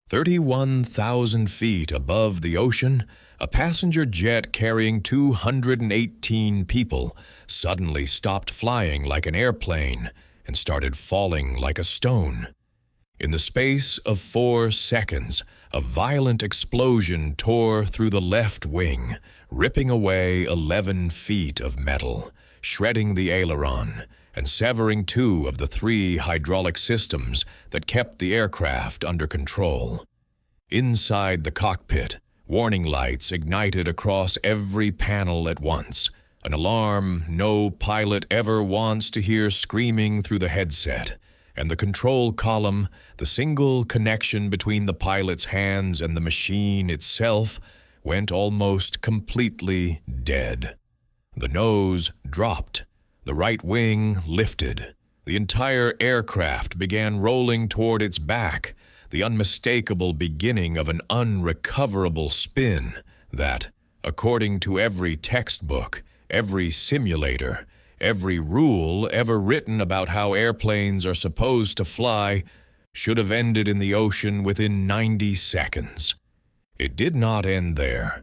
31,000 feet above the ocean, a passenger jet carrying 218 people suddenly stopped flying like an airplane and started falling like a stone. In the space of 4 seconds, a violent explosion tore through the left wing, ripping away 11 feet of metal, shredding the aileron, and severing 2 of the 3 hydraulic systems that kept the aircraft under control. Inside the cockpit, warning lights ignited across every panel at once, an alarm no pilot ever wants to hear screaming through the headset, and the control column, the single connection between the pilot's hands and the machine itself, went almost completely dead. The nose dropped. The right wing lifted. The entire aircraft began rolling toward its back, the unmistakable beginning of an unrecoverable spin that, according to every textbook, every simulator, every rule ever written about how airplanes are supposed to fly, should have ended in the ocean within 90 seconds. It did not end there.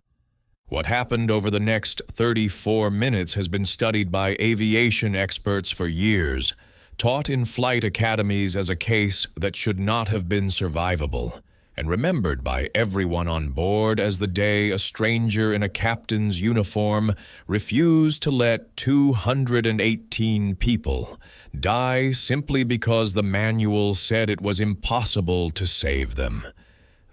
What happened over the next 34 minutes has been studied by aviation experts for years, taught in flight academies as a case that should not have been survivable, and remembered by everyone on board as the day a stranger in a captain's uniform refused to let 218 people die simply because the manual said it was impossible to save them.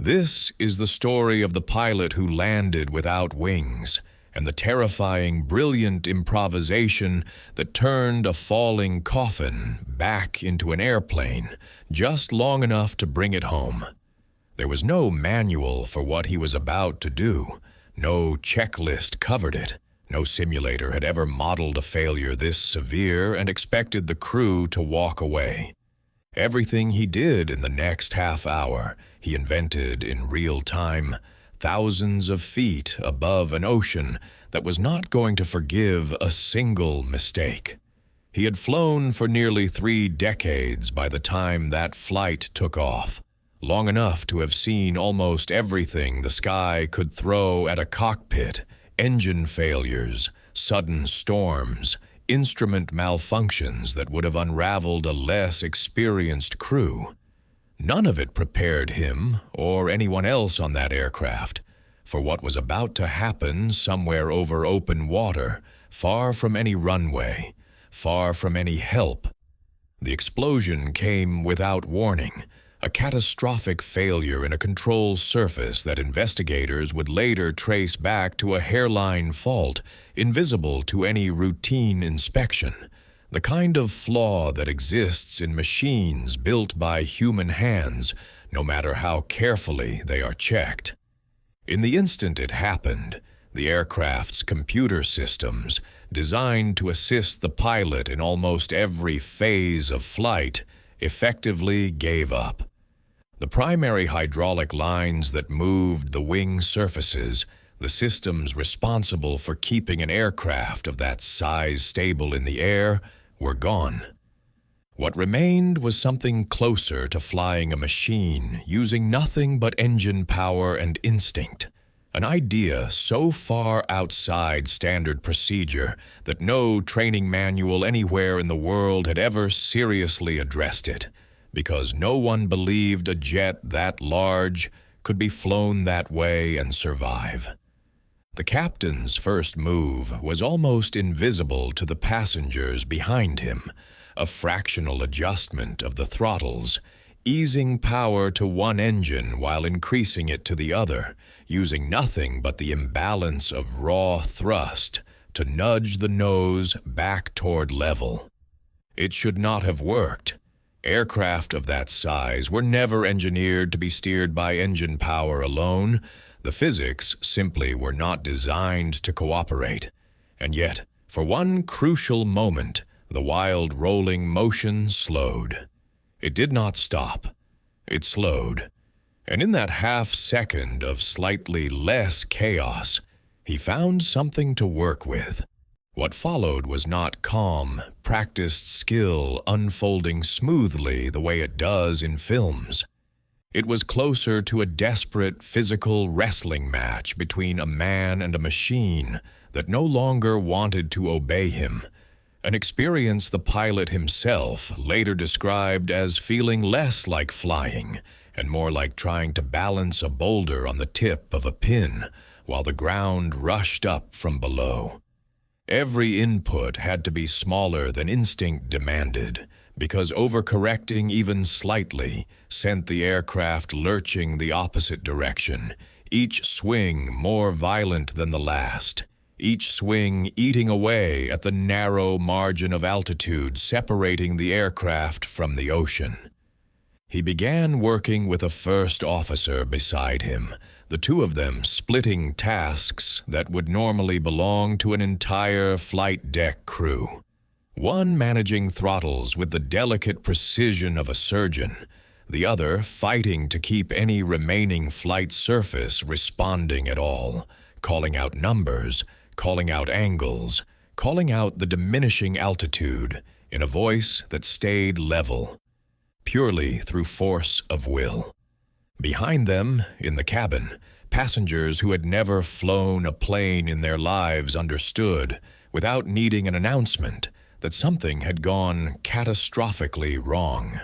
This is the story of the pilot who landed without wings, and the terrifying, brilliant improvisation that turned a falling coffin back into an airplane just long enough to bring it home. There was no manual for what he was about to do. No checklist covered it. No simulator had ever modeled a failure this severe and expected the crew to walk away. Everything he did in the next half hour, he invented in real time, thousands of feet above an ocean that was not going to forgive a single mistake. He had flown for nearly 3 decades by the time that flight took off, long enough to have seen almost everything the sky could throw at a cockpit: engine failures, sudden storms, instrument malfunctions that would have unraveled a less experienced crew. None of it prepared him, or anyone else on that aircraft, for what was about to happen somewhere over open water, far from any runway, far from any help. The explosion came without warning, a catastrophic failure in a control surface that investigators would later trace back to a hairline fault invisible to any routine inspection, the kind of flaw that exists in machines built by human hands, no matter how carefully they are checked. In the instant it happened, the aircraft's computer systems, designed to assist the pilot in almost every phase of flight, effectively gave up. The primary hydraulic lines that moved the wing surfaces, the systems responsible for keeping an aircraft of that size stable in the air, were gone. What remained was something closer to flying a machine using nothing but engine power and instinct, an idea so far outside standard procedure that no training manual anywhere in the world had ever seriously addressed it, because no one believed a jet that large could be flown that way and survive. The captain's first move was almost invisible to the passengers behind him, a fractional adjustment of the throttles, easing power to one engine while increasing it to the other, using nothing but the imbalance of raw thrust to nudge the nose back toward level. It should not have worked. Aircraft of that size were never engineered to be steered by engine power alone. The physics simply were not designed to cooperate. And yet, for one crucial moment, the wild rolling motion slowed. It did not stop. It slowed. And in that half-second of slightly less chaos, he found something to work with. What followed was not calm, practiced skill unfolding smoothly the way it does in films. It was closer to a desperate physical wrestling match between a man and a machine that no longer wanted to obey him, an experience the pilot himself later described as feeling less like flying and more like trying to balance a boulder on the tip of a pin while the ground rushed up from below. Every input had to be smaller than instinct demanded, because overcorrecting even slightly sent the aircraft lurching the opposite direction, each swing more violent than the last, each swing eating away at the narrow margin of altitude separating the aircraft from the ocean. He began working with a first officer beside him, the two of them splitting tasks that would normally belong to an entire flight deck crew. One managing throttles with the delicate precision of a surgeon, the other fighting to keep any remaining flight surface responding at all, calling out numbers, calling out angles, calling out the diminishing altitude in a voice that stayed level, purely through force of will. Behind them, in the cabin, passengers who had never flown a plane in their lives understood, without needing an announcement, that something had gone catastrophically wrong.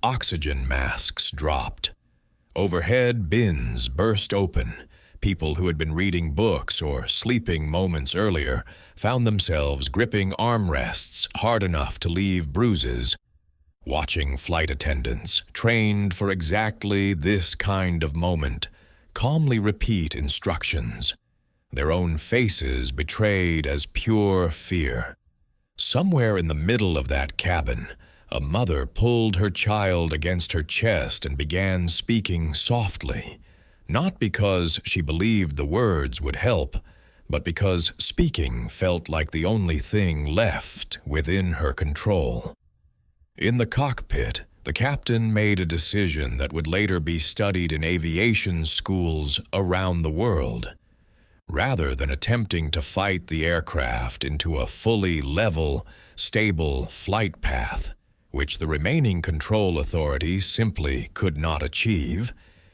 Oxygen masks dropped. Overhead bins burst open. People who had been reading books or sleeping moments earlier found themselves gripping armrests hard enough to leave bruises, watching flight attendants, trained for exactly this kind of moment, calmly repeat instructions, their own faces betrayed as pure fear. Somewhere in the middle of that cabin, a mother pulled her child against her chest and began speaking softly, not because she believed the words would help, but because speaking felt like the only thing left within her control. In the cockpit, the captain made a decision that would later be studied in aviation schools around the world. Rather than attempting to fight the aircraft into a fully level, stable flight path, which the remaining control authorities simply could not achieve,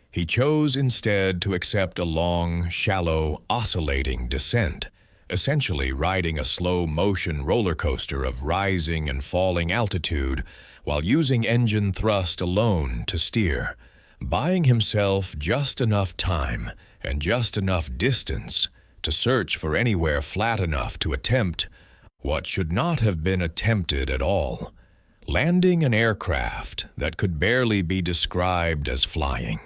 he chose instead to accept a long, shallow, oscillating descent, essentially riding a slow-motion roller coaster of rising and falling altitude while using engine thrust alone to steer, buying himself just enough time and just enough distance to search for anywhere flat enough to attempt what should not have been attempted at all, landing an aircraft that could barely be described as flying.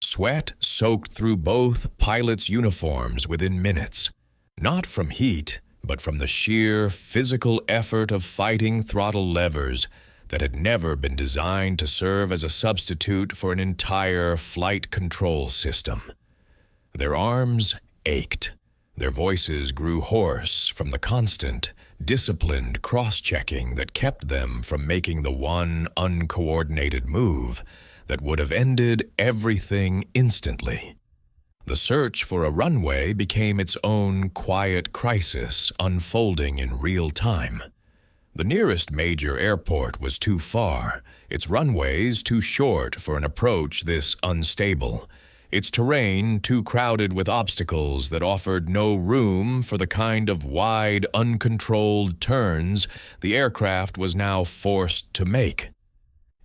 Sweat soaked through both pilots' uniforms within minutes, not from heat, but from the sheer physical effort of fighting throttle levers that had never been designed to serve as a substitute for an entire flight control system. Their arms ached. Their voices grew hoarse from the constant, disciplined cross-checking that kept them from making the one uncoordinated move that would have ended everything instantly. The search for a runway became its own quiet crisis unfolding in real time. The nearest major airport was too far, its runways too short for an approach this unstable, its terrain too crowded with obstacles that offered no room for the kind of wide, uncontrolled turns the aircraft was now forced to make.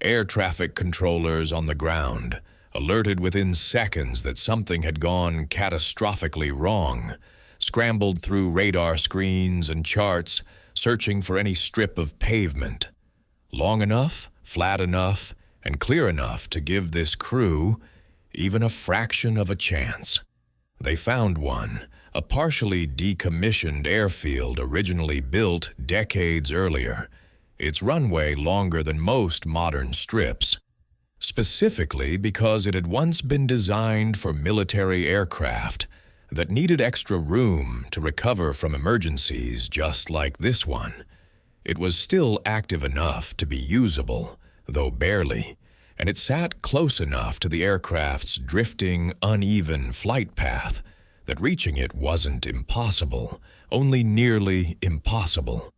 Air traffic controllers on the ground, alerted within seconds that something had gone catastrophically wrong, scrambled through radar screens and charts, searching for any strip of pavement, long enough, flat enough, and clear enough to give this crew even a fraction of a chance. They found one, a partially decommissioned airfield originally built decades earlier, its runway longer than most modern strips, specifically because it had once been designed for military aircraft that needed extra room to recover from emergencies just like this one. It was still active enough to be usable, though barely, and it sat close enough to the aircraft's drifting, uneven flight path that reaching it wasn't impossible, only nearly impossible.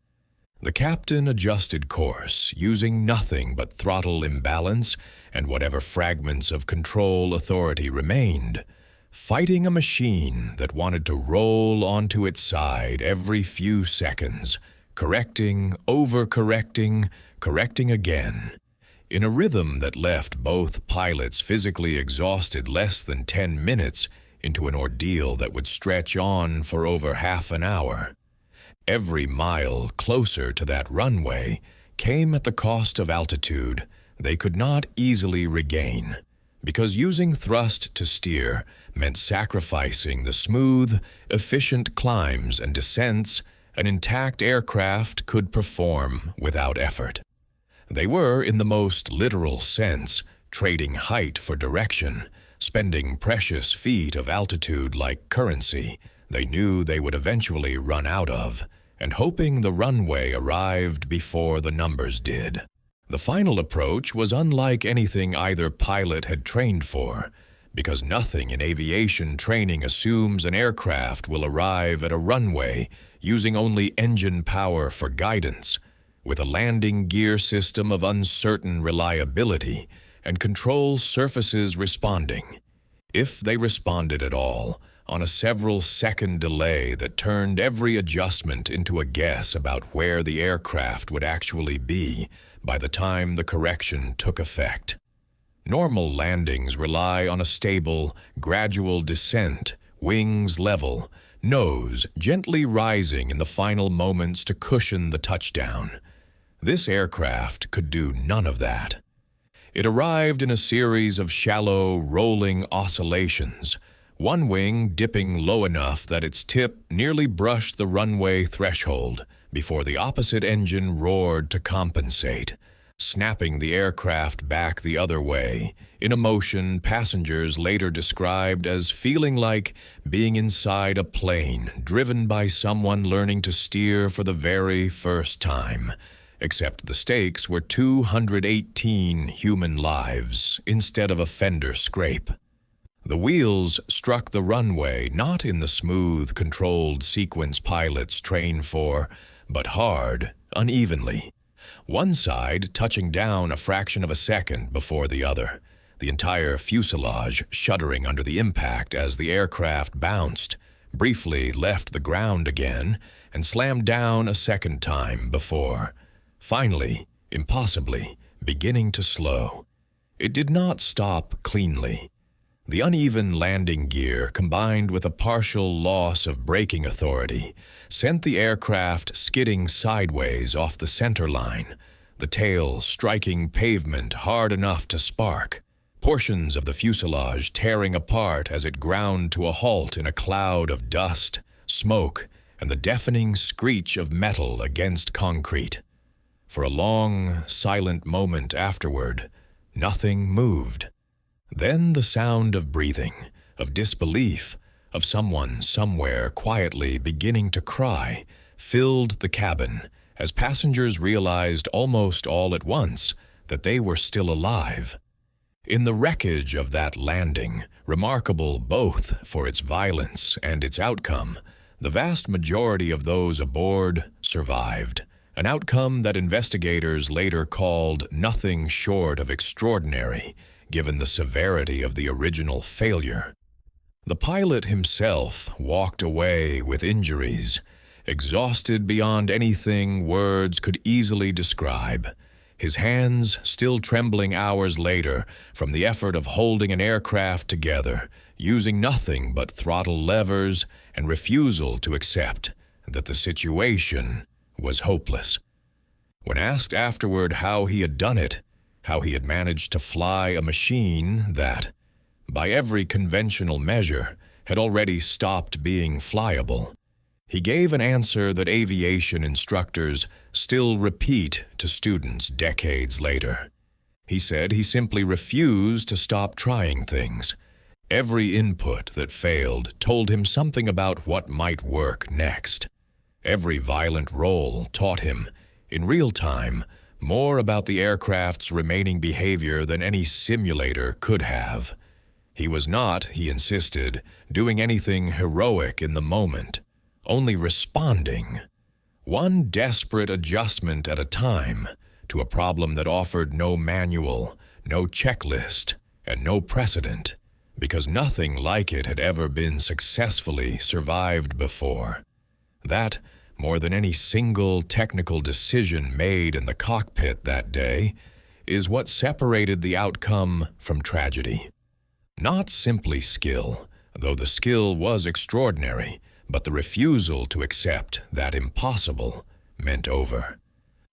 The captain adjusted course, using nothing but throttle imbalance and whatever fragments of control authority remained, fighting a machine that wanted to roll onto its side every few seconds, correcting, overcorrecting, correcting again, in a rhythm that left both pilots physically exhausted less than 10 minutes into an ordeal that would stretch on for over half an hour. Every mile closer to that runway came at the cost of altitude they could not easily regain, because using thrust to steer meant sacrificing the smooth, efficient climbs and descents an intact aircraft could perform without effort. They were, in the most literal sense, trading height for direction, spending precious feet of altitude like currency they knew they would eventually run out of, and hoping the runway arrived before the numbers did. The final approach was unlike anything either pilot had trained for, because nothing in aviation training assumes an aircraft will arrive at a runway using only engine power for guidance, with a landing gear system of uncertain reliability and control surfaces responding, if they responded at all, on a several-second delay that turned every adjustment into a guess about where the aircraft would actually be by the time the correction took effect. Normal landings rely on a stable, gradual descent, wings level, nose gently rising in the final moments to cushion the touchdown. This aircraft could do none of that. It arrived in a series of shallow, rolling oscillations, one wing dipping low enough that its tip nearly brushed the runway threshold before the opposite engine roared to compensate, snapping the aircraft back the other way, in a motion passengers later described as feeling like being inside a plane driven by someone learning to steer for the very first time, except the stakes were 218 human lives instead of a fender scrape. The wheels struck the runway not in the smooth, controlled sequence pilots train for, but hard, unevenly. One side touching down a fraction of a second before the other, the entire fuselage shuddering under the impact as the aircraft bounced, briefly left the ground again, and slammed down a second time before, finally, impossibly, beginning to slow. It did not stop cleanly. The uneven landing gear, combined with a partial loss of braking authority, sent the aircraft skidding sideways off the center line, the tail striking pavement hard enough to spark, portions of the fuselage tearing apart as it ground to a halt in a cloud of dust, smoke, and the deafening screech of metal against concrete. For a long, silent moment afterward, nothing moved. Then the sound of breathing, of disbelief, of someone somewhere quietly beginning to cry, filled the cabin as passengers realized almost all at once that they were still alive. In the wreckage of that landing, remarkable both for its violence and its outcome, the vast majority of those aboard survived, an outcome that investigators later called nothing short of extraordinary, given the severity of the original failure. The pilot himself walked away with injuries, exhausted beyond anything words could easily describe, his hands still trembling hours later from the effort of holding an aircraft together, using nothing but throttle levers and refusal to accept that the situation was hopeless. When asked afterward how he had done it, how he had managed to fly a machine that, by every conventional measure, had already stopped being flyable, he gave an answer that aviation instructors still repeat to students decades later. He said he simply refused to stop trying things. Every input that failed told him something about what might work next. Every violent roll taught him, in real time, more about the aircraft's remaining behavior than any simulator could have. He was not, he insisted, doing anything heroic in the moment, only responding. one desperate adjustment at a time to a problem that offered no manual, no checklist, and no precedent, because nothing like it had ever been successfully survived before. That, more than any single technical decision made in the cockpit that day, is what separated the outcome from tragedy. Not simply skill, though the skill was extraordinary, but the refusal to accept that impossible meant over.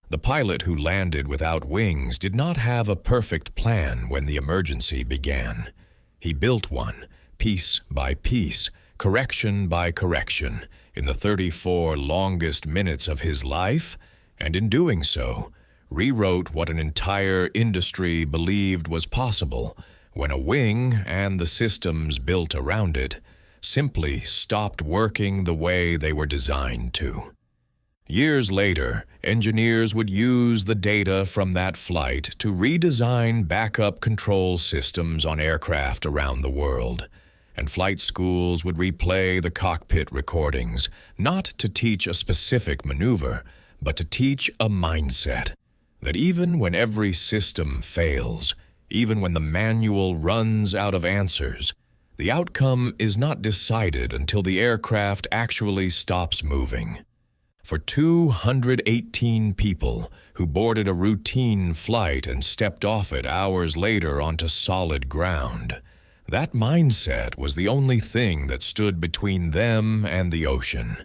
The pilot who landed without wings did not have a perfect plan when the emergency began. He built one, piece by piece, correction by correction, in the 34 longest minutes of his life, and in doing so, rewrote what an entire industry believed was possible when a wing and the systems built around it simply stopped working the way they were designed to. Years later, engineers would use the data from that flight to redesign backup control systems on aircraft around the world, and flight schools would replay the cockpit recordings, not to teach a specific maneuver, but to teach a mindset that even when every system fails, even when the manual runs out of answers, the outcome is not decided until the aircraft actually stops moving. For 218 people who boarded a routine flight and stepped off it hours later onto solid ground, that mindset was the only thing that stood between them and the ocean.